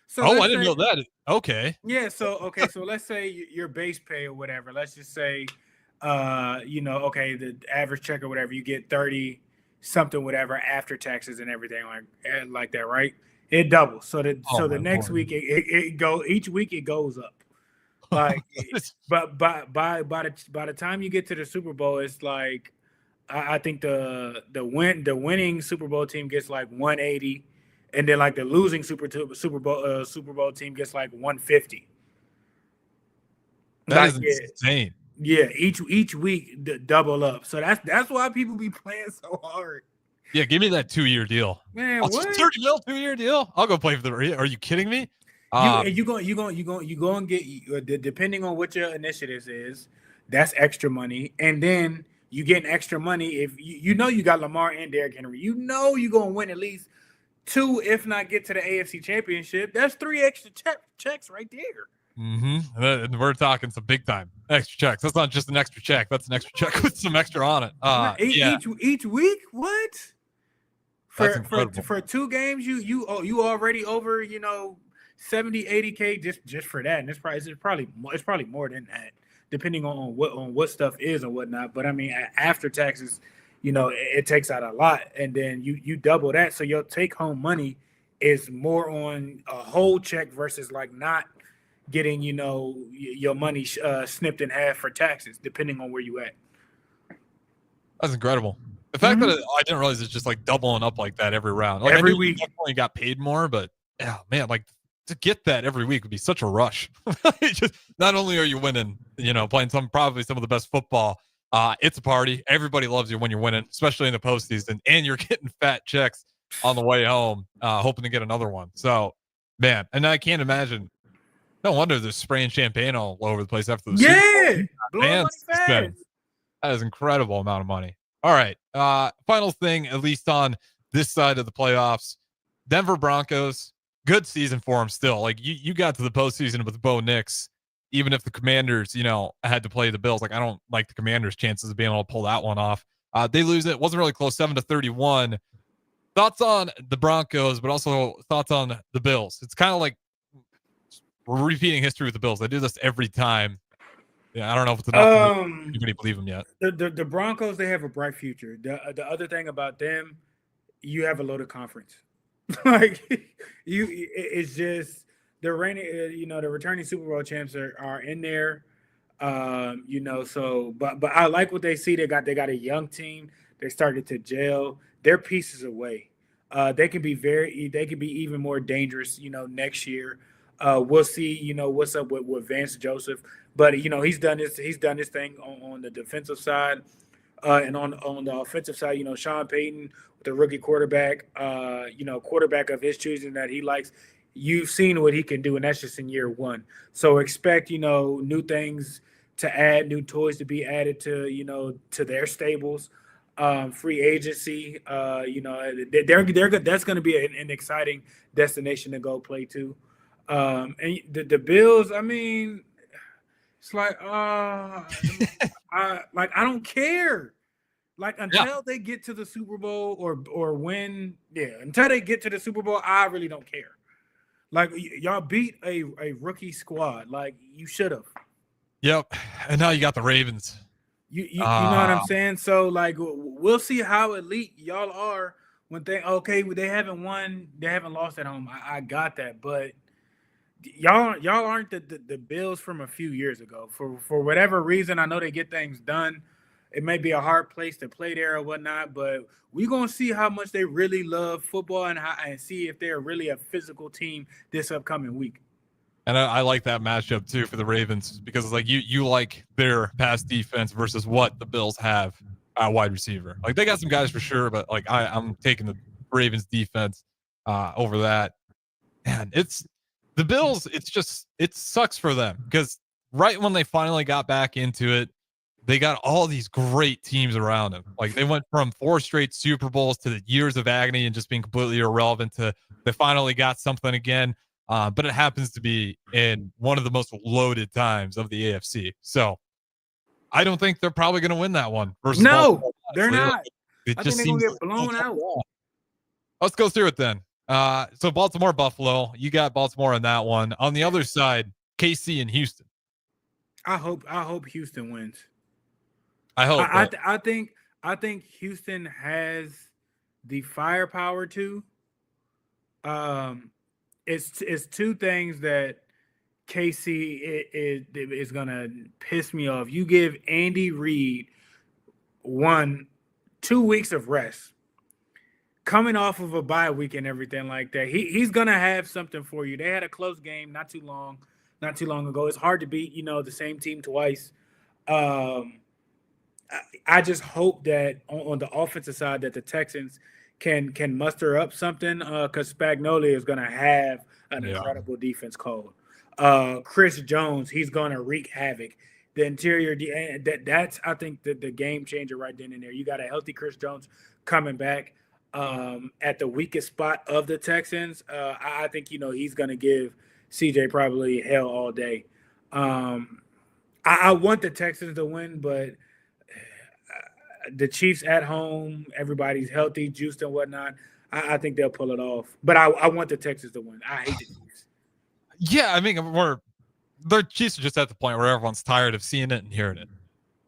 So I didn't know that. Okay. Yeah. So let's say your base pay or whatever. Let's just say, the average check or whatever, you get 30 something whatever after taxes and everything like that, right? It doubles. So the next week each week it goes up. Like, but by the time you get to the Super Bowl, it's like I think the winning Super Bowl team gets like 180, and then like the losing Super Bowl team gets like 150. That is insane. Yeah, each week double up. So that's why people be playing so hard. Yeah, give me that 2-year deal. Man, what? $30 million 2-year deal? I'll go play for the. Are you kidding me? You go and get, depending on what your initiatives is, that's extra money, and then you get extra money if you got Lamar and Derrick Henry. You're gonna win at least 2, if not get to the AFC Championship. That's 3 extra checks right there. Mm-hmm. And we're talking some big time extra checks. That's not just an extra check. That's an extra check with some extra on it. Each week, what? For 2 games, you already over 70-80K just for that, and it's probably more than that, depending on what stuff is and whatnot. But after taxes, it takes out a lot, and then you double that, so your take home money is more on a whole check versus like not getting your money snipped in half for taxes, depending on where you at. That's incredible. The fact that I didn't realize it's just like doubling up like that every round. Like, every week, you definitely got paid more, but yeah, man, like. To get that every week would be such a rush. Just not only are you winning, playing probably some of the best football. It's a party. Everybody loves you when you're winning, especially in the postseason, and you're getting fat checks on the way home, hoping to get another one. So, man, and I can't imagine. No wonder they're spraying champagne all over the place after the Super Bowl. That is an incredible amount of money. All right, final thing, at least on this side of the playoffs, Denver Broncos. Good season for them still. Like you got to the postseason with Bo Nix, even if the Commanders, had to play the Bills. Like I don't like the Commanders' chances of being able to pull that one off. They lose it. Wasn't really close, 7-31. thoughts on the Broncos, but also thoughts on the Bills. It's kind of like we're repeating history with the Bills. They do this every time. Yeah, I don't know if it's enough to anybody believe them yet. The Broncos, they have a bright future. The other thing about them, you have a loaded conference. It's just the reigning, the returning Super Bowl champs are in there. So but I like what they see. They got a young team. They started to gel. They're pieces away. They can be even more dangerous, next year. We'll see, what's up with Vance Joseph. But he's done his thing on the defensive side. And on the offensive side, Sean Payton with the rookie quarterback, quarterback of his choosing that he likes. You've seen what he can do, and that's just in year one. So expect, new things to add, new toys to be added to, to their stables. Free agency, that's going to be an exciting destination to go play to. And the Bills, I mean, it's like, I don't care. Like until they get to the Super Bowl or win, until they get to the Super Bowl, I really don't care. Like y'all beat a rookie squad, like you should have. Yep, and now you got the Ravens. You know what I'm saying? So like we'll see how elite y'all are when they haven't won, they haven't lost at home. I got that, but y'all aren't the Bills from a few years ago. For whatever reason, I know they get things done. It may be a hard place to play there or whatnot, but we're gonna see how much they really love football and see if they're really a physical team this upcoming week. And I like that matchup too for the Ravens because it's like you like their pass defense versus what the Bills have at wide receiver. Like they got some guys for sure, but like I'm taking the Ravens defense over that. And it's the Bills. It sucks for them because right when they finally got back into it, they got all these great teams around them. Like they went from 4 straight Super Bowls to the years of agony and just being completely irrelevant to they finally got something again. But it happens to be in one of the most loaded times of the AFC. So I don't think they're probably going to win that one. No, they're not. It I just think they're going seems to get blown out. Let's go through it then. So Baltimore, Buffalo, you got Baltimore on that one. On the other side, KC and Houston. I hope Houston wins. I hope. I think Houston has the firepower to. It's two things that KC is gonna piss me off. You give Andy Reid 2 weeks of rest, coming off of a bye week and everything like that. He's gonna have something for you. They had a close game not too long ago. It's hard to beat the same team twice. I just hope that on the offensive side that the Texans can muster up something because Spagnuolo is going to have an incredible defense called. Chris Jones, he's going to wreak havoc. The interior, that's I think the game changer right then and there. You got a healthy Chris Jones coming back at the weakest spot of the Texans. I think he's going to give CJ probably hell all day. I want the Texans to win, but the Chiefs at home, everybody's healthy, juiced and whatnot. I think they'll pull it off. But I want the Texans to win. I hate the Chiefs. Yeah, I mean, the Chiefs are just at the point where everyone's tired of seeing it and hearing it.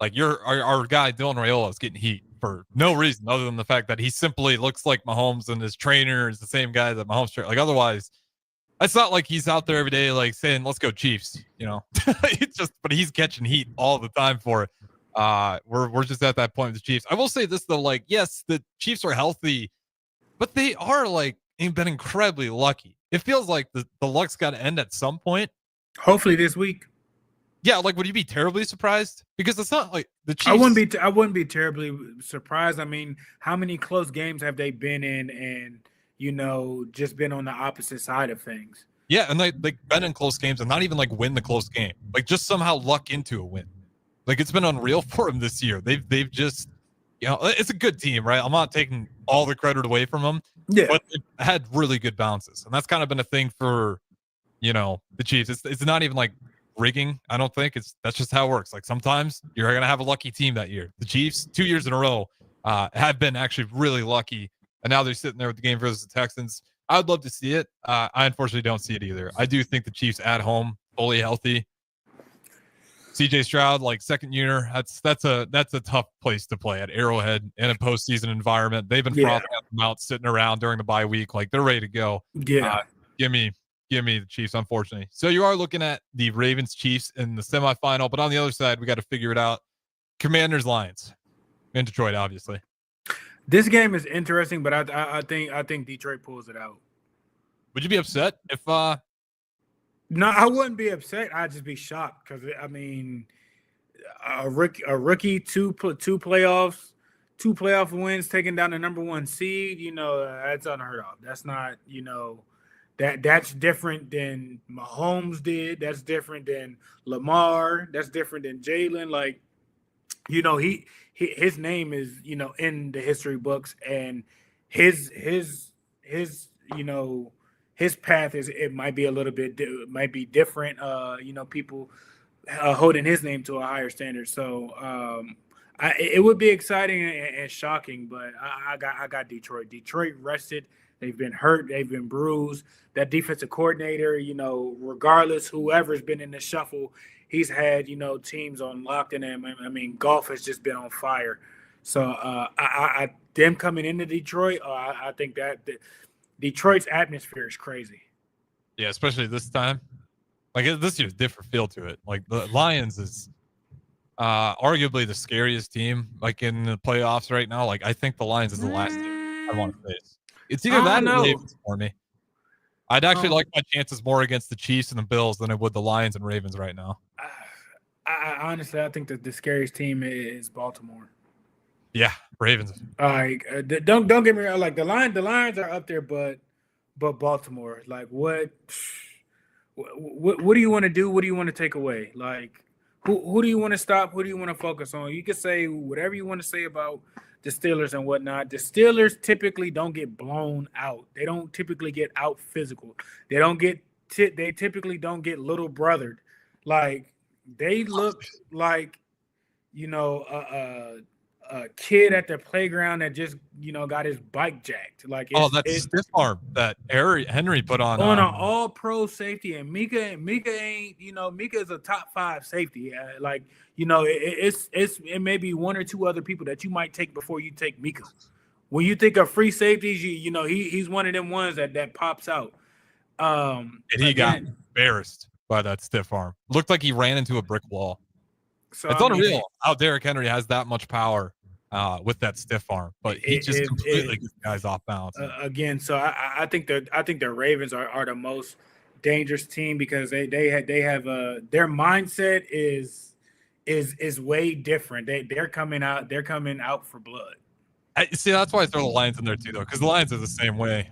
Like our guy Dylan Raiola is getting heat for no reason other than the fact that he simply looks like Mahomes and his trainer is the same guy that Mahomes. Like otherwise, it's not like he's out there every day like saying "Let's go Chiefs." It's just, but he's catching heat all the time for it. We're just at that point with the Chiefs. I will say this though, like, yes, the Chiefs are healthy, but they are been incredibly lucky. It feels like the luck's got to end at some point. Hopefully this week. Yeah, like, would you be terribly surprised? Because it's not like the Chiefs. I wouldn't be terribly surprised. I mean, how many close games have they been in, and just been on the opposite side of things? Yeah, and they've been in close games and not even win the close game. Like just somehow luck into a win. Like it's been unreal for them this year. They've just, it's a good team, right? I'm not taking all the credit away from them. Yeah, but they've had really good bounces, and that's kind of been a thing for, the Chiefs. It's not even like rigging. I don't think that's just how it works. Like sometimes you're gonna have a lucky team that year. The Chiefs 2 years in a row have been actually really lucky and now they're sitting there with the game versus the Texans. I would love to see it. I unfortunately don't see it either. I do think the Chiefs at home, fully healthy. CJ Stroud, like second year, that's a tough place to play at Arrowhead in a postseason environment. They've been frothing at the mouth, sitting around during the bye week, like they're ready to go. Yeah, give me the Chiefs, unfortunately. So you are looking at the Ravens Chiefs in the semifinal, but on the other side, we got to figure it out. Commanders Lions in Detroit, obviously. This game is interesting, but I think Detroit pulls it out. Would you be upset if? No, I wouldn't be upset. I'd just be shocked because I mean, a rookie two playoff wins, taking down the number 1 seed. You know, that's unheard of. That's not, you know, that's different than Mahomes did. That's different than Lamar. That's different than Jalen. Like, you know, his name is, you know, in the history books, and his you know, his path it might be a little bit might be different. You know, people holding his name to a higher standard. So it would be exciting and shocking, but I got Detroit. Detroit rested. They've been hurt. They've been bruised. That defensive coordinator, you know, regardless, whoever's been in the shuffle, he's had, you know, teams on lock in him. I mean, golf has just been on fire. So them coming into Detroit, I think that Detroit's atmosphere is crazy. Yeah, especially this time. Like this year's different feel to it. Like the Lions is arguably the scariest team, like in the playoffs right now. Like I think the Lions is the last team I want to face. It's either that or Ravens for me. I'd actually like my chances more against the Chiefs and the Bills than I would the Lions and Ravens right now. I honestly, I think that the scariest team is Baltimore. Yeah, Ravens. Like, don't get me wrong. Like the Lions are up there, but Baltimore. Like, what do you want to do? What do you want to take away? Like, who do you want to stop? Who do you want to focus on? You can say whatever you want to say about the Steelers and whatnot. The Steelers typically don't get blown out. They don't typically get out physical. They don't get. They typically don't get little brothered. Like they look like, you know, a kid at the playground that just, you know, got his bike jacked. Like that's stiff arm that Henry put on an all-pro safety, and Mika ain't, you know, Mika is a top 5 safety. Like, you know, it may be one or two other people that you might take before you take Mika. When you think of free safeties, you know he's one of them ones that pops out. And he got embarrassed by that stiff arm. Looked like he ran into a brick wall. So it's unreal how Derrick Henry has that much power with that stiff arm, but he just completely gets guys off balance. Again, so I think the Ravens are the most dangerous team because they have their mindset is way different. They're coming out for blood. See, that's why I throw the Lions in there too, though, because the Lions are the same way.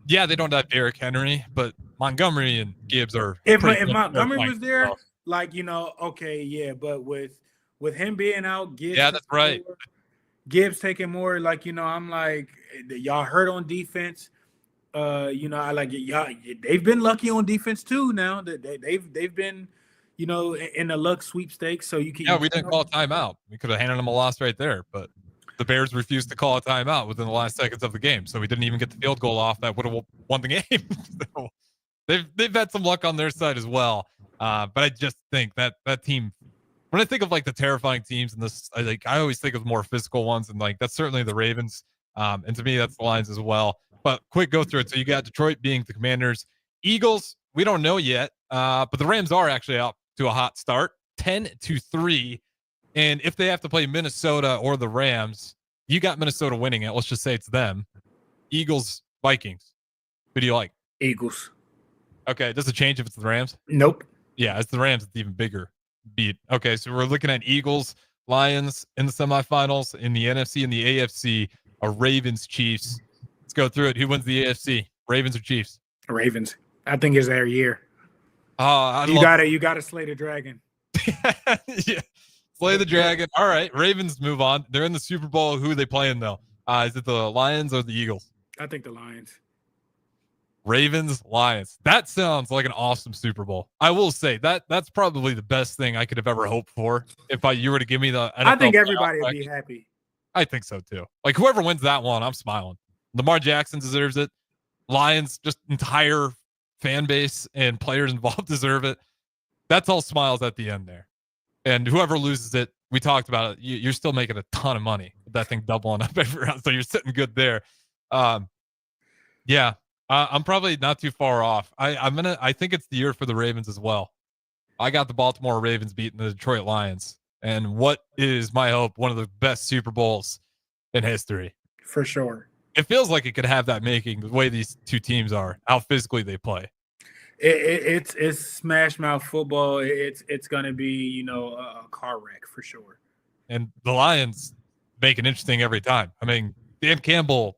Yeah, they don't have Derrick Henry, but Montgomery and Gibbs are. If Montgomery was there, like, you know, okay, yeah, but with him being out, Gibbs, yeah, that's right. Gibbs taking more, like, you know, I'm like, y'all hurt on defense. You know, I like y'all. They've been lucky on defense too. Now that they've been, you know, in the luck sweepstakes. So you can. Yeah, we didn't call a timeout. We could have handed them a loss right there, but the Bears refused to call a timeout within the last seconds of the game, so we didn't even get the field goal off that would have won the game. So they've had some luck on their side as well. But I just think that team, when I think of like the terrifying teams in this, I always think of more physical ones, and like that's certainly the Ravens. And to me, that's the Lions as well. But quick go through it. So you got Detroit being the Commanders. Eagles, we don't know yet, but the Rams are actually out to a hot start, 10-3. And if they have to play Minnesota or the Rams, you got Minnesota winning it. Let's just say it's them. Eagles, Vikings. Who do you like? Eagles. Okay. Does it change if it's the Rams? Nope. Yeah, it's the Rams. It's even bigger beat. Okay, so we're looking at Eagles, Lions in the semifinals, in the NFC and the AFC, a Ravens, Chiefs. Let's go through it. Who wins the AFC? Ravens or Chiefs? Ravens. I think it's their year. You gotta slay the dragon. Yeah. Slay the dragon. All right. Ravens move on. They're in the Super Bowl. Who are they playing, though? Is it the Lions or the Eagles? I think the Lions. Ravens, Lions. That sounds like an awesome Super Bowl. I will say that's probably the best thing I could have ever hoped for. If you were to give me the NFL I think everybody would be happy. I think so, too. Like, whoever wins that one, I'm smiling. Lamar Jackson deserves it. Lions, just entire fan base and players involved deserve it. That's all smiles at the end there. And whoever loses it, we talked about it. You're still making a ton of money with that thing doubling up every round. So you're sitting good there. Yeah, I'm probably not too far off. I think it's the year for the Ravens as well. I got the Baltimore Ravens beating the Detroit Lions. And what is my hope? One of the best Super Bowls in history. For sure. It feels like it could have that making the way these two teams are, how physically they play. It's smash mouth football. It's going to be, a car wreck for sure. And the Lions make it interesting every time. I mean, Dan Campbell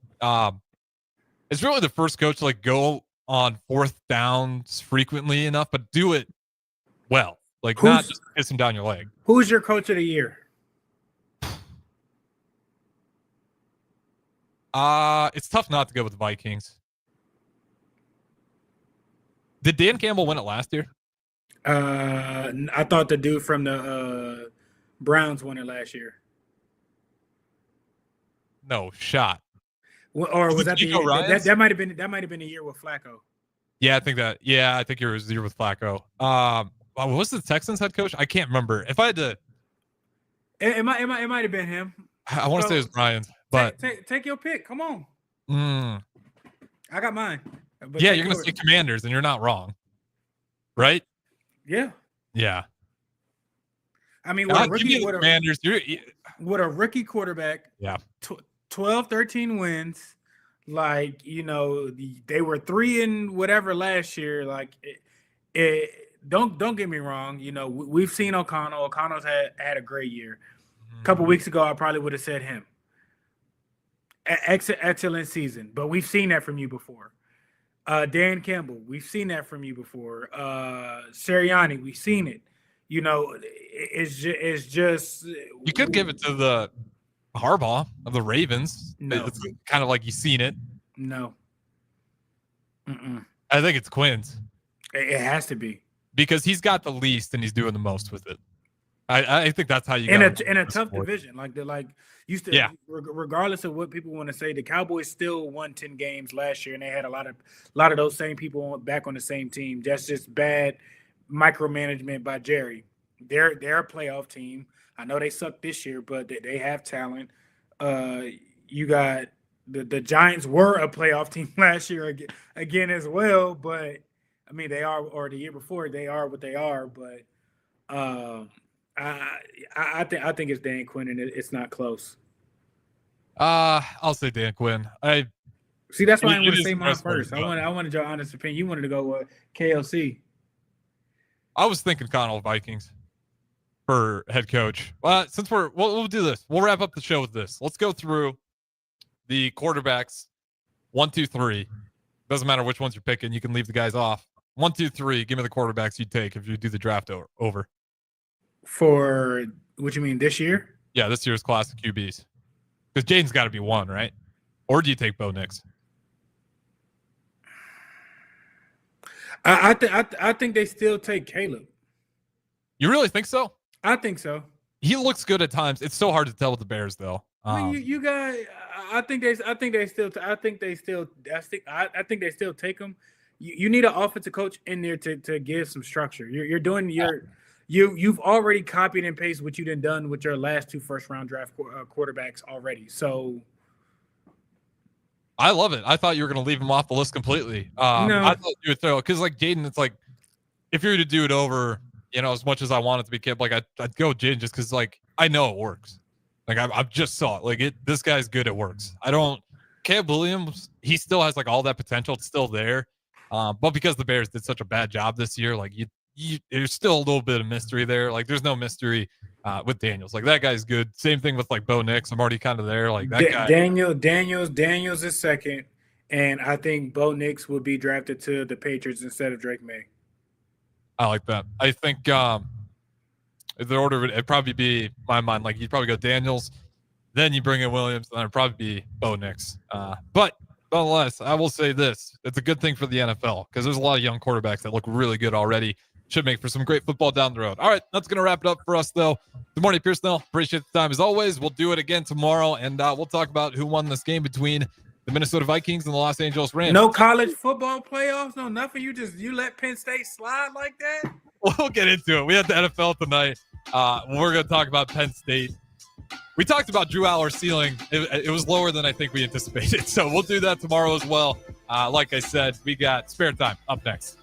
is really the first coach to go on fourth downs frequently enough, but do it well. Not just kiss him down your leg. Who's your coach of the year? It's tough not to go with the Vikings. Did Dan Campbell win it last year? I thought the dude from the Browns won it last year. No shot. Or was that the year? That might have been the year with Flacco. Yeah, I think that. Yeah, I think it was the year with Flacco. What was the Texans head coach? I can't remember. If I had to, it might have been him. I want to say it was Ryans, but take your pick. Come on. I got mine. But yeah, you're gonna say Commanders, and you're not wrong, right? Yeah. Yeah. I mean, with Commanders, with a rookie quarterback. Yeah. 12, 13 wins. They were 3 and whatever last year. Don't get me wrong. We've seen O'Connell. O'Connell's had a great year. A couple weeks ago, I probably would have said him. Excellent season, but we've seen that from you before. Dan Campbell, we've seen that from you before. Sirianni, we've seen it. It's just you could give it to the Harbaugh of the Ravens. No. It's kind of like you've seen it. No. I think it's Quinn's. It has to be. Because he's got the least and he's doing the most with it. I think that's how you in a tough division. Regardless of what people want to say, the Cowboys still won 10 games last year, and they had a lot of those same people back on the same team. That's just bad micromanagement by Jerry. They're a playoff team. I know they suck this year, but they have talent. You got the Giants were a playoff team last year again as well, but I mean they are, or the year before they are what they are. But I think it's Dan Quinn, and it's not close. I'll say Dan Quinn. See, that's why I want to say mine first. I wanted your honest opinion. You wanted to go with KLC. I was thinking Connell Vikings for head coach. Since we'll do this. We'll wrap up the show with this. Let's go through the quarterbacks. 1, 2, 3. Doesn't matter which ones you're picking. You can leave the guys off. 1, 2, 3. Give me the quarterbacks you'd take if you do the draft over. For what you mean this year? Yeah, this year's class of QBs. Because Jaden's got to be one, right? Or do you take Bo Nix? I think they still take Caleb. You really think so? I think so. He looks good at times. It's so hard to tell with the Bears, though. I think they still take him. You need an offensive coach in there to give some structure. You've already copied and pasted what you done with your last 2 first-round draft quarterbacks already. So I love it. I thought you were going to leave him off the list completely. No. I thought you would throw, because Jaden, it's if you were to do it over, as much as I want it to be kept, I'd go with Jaden just because I know it works. I've just saw it. This guy's good. It works. Caleb Williams, he still has all that potential. It's still there. But because the Bears did such a bad job this year, there's still a little bit of mystery there. There's no mystery with Daniels. That guy's good. Same thing with Bo Nix. I'm already kind of there. That guy. Daniels is second, and I think Bo Nix will be drafted to the Patriots instead of Drake May. I like that. I think the order it'd probably be my mind. You'd probably go Daniels, then you bring in Williams, and it'd probably be Bo Nix. But nonetheless, I will say this: it's a good thing for the NFL because there's a lot of young quarterbacks that look really good already. Should make for some great football down the road. All right, that's going to wrap it up for us, though. Good morning, Pierson-El. Appreciate the time as always. We'll do it again tomorrow, and we'll talk about who won this game between the Minnesota Vikings and the Los Angeles Rams. No college football playoffs, no nothing. You let Penn State slide like that? We'll get into it. We have the NFL tonight. We're going to talk about Penn State. We talked about Drew Aller's ceiling. It was lower than I think we anticipated. So we'll do that tomorrow as well. Like I said, we got spare time up next.